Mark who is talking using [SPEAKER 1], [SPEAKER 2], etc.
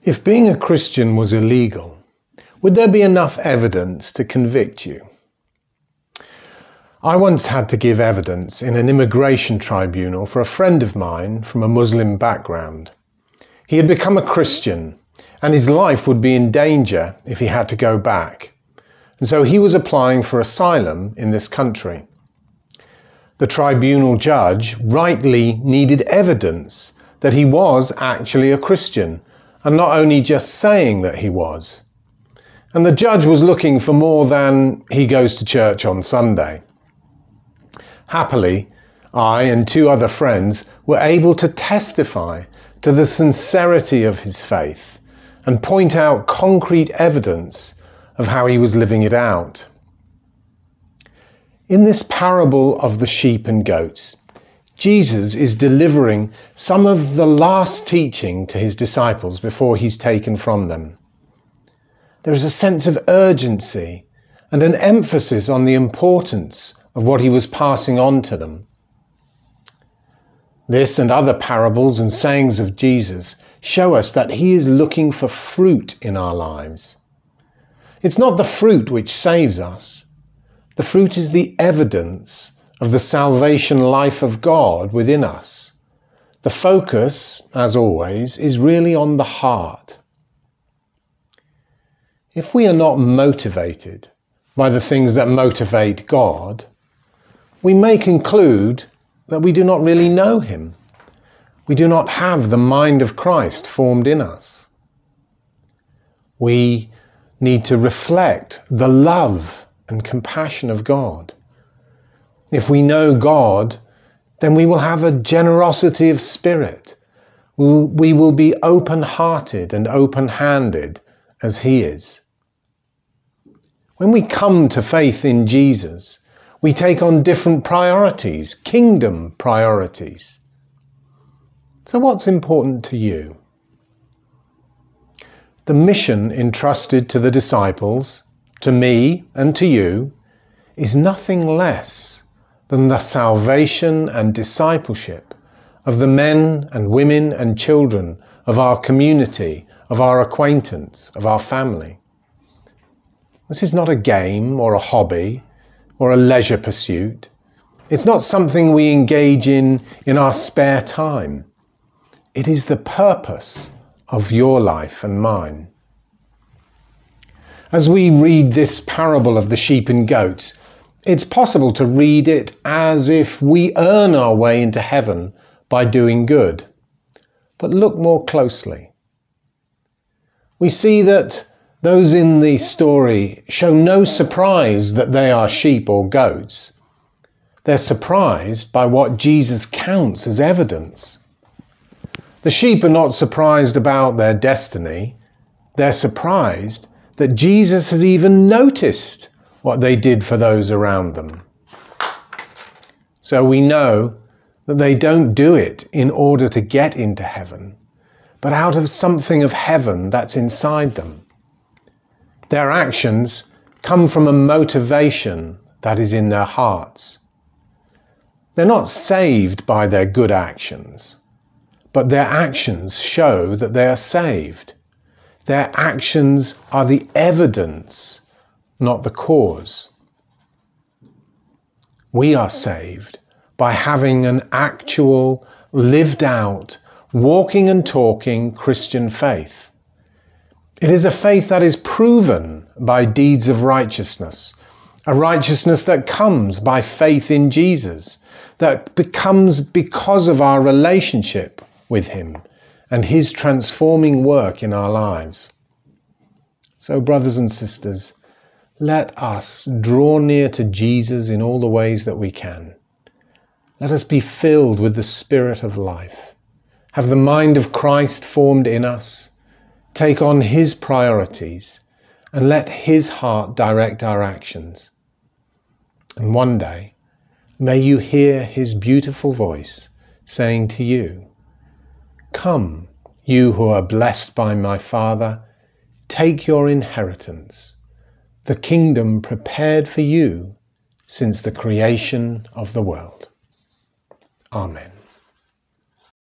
[SPEAKER 1] If being a Christian was illegal, would there be enough evidence to convict you? I once had to give evidence in an immigration tribunal for a friend of mine from a Muslim background. He had become a Christian, and his life would be in danger if he had to go back. And so he was applying for asylum in this country. The tribunal judge rightly needed evidence that he was actually a Christian, and not only just saying that he was. And the judge was looking for more than he goes to church on Sunday. Happily, I and two other friends were able to testify to the sincerity of his faith and point out concrete evidence of how he was living it out. In this parable of the sheep and goats, Jesus is delivering some of the last teaching to his disciples before he's taken from them. There is a sense of urgency and an emphasis on the importance of what he was passing on to them. This and other parables and sayings of Jesus show us that he is looking for fruit in our lives. It's not the fruit which saves us. The fruit is the evidence of the salvation life of God within us. The focus, as always, is really on the heart. If we are not motivated by the things that motivate God, we may conclude that we do not really know him. We do not have the mind of Christ formed in us. We need to reflect the love and compassion of God. If we know God, then we will have a generosity of spirit. We will be open-hearted and open-handed as he is. When we come to faith in Jesus, we take on different priorities, kingdom priorities. So what's important to you? The mission entrusted to the disciples, to me and to you, is nothing less than the salvation and discipleship of the men and women and children of our community, of our acquaintance, of our family. This is not a game or a hobby or a leisure pursuit. It's not something we engage in our spare time. It is the purpose of your life and mine. As we read this parable of the sheep and goats, it's possible to read it as if we earn our way into heaven by doing good. But look more closely. We see that those in the story show no surprise that they are sheep or goats. They're surprised by what Jesus counts as evidence. The sheep are not surprised about their destiny. They're surprised that Jesus has even noticed what they did for those around them. So we know that they don't do it in order to get into heaven, but out of something of heaven that's inside them. Their actions come from a motivation that is in their hearts. They're not saved by their good actions, but their actions show that they are saved. Their actions are the evidence, not the cause. We are saved by having an actual, lived out, walking and talking Christian faith. It is a faith that is proven by deeds of righteousness, a righteousness that comes by faith in Jesus, that becomes because of our relationship with him and his transforming work in our lives. So, brothers and sisters, let us draw near to Jesus in all the ways that we can. Let us be filled with the Spirit of life, have the mind of Christ formed in us, take on his priorities, and let his heart direct our actions. And one day, may you hear his beautiful voice saying to you, "Come, you who are blessed by my Father, take your inheritance, the kingdom prepared for you since the creation of the world." Amen.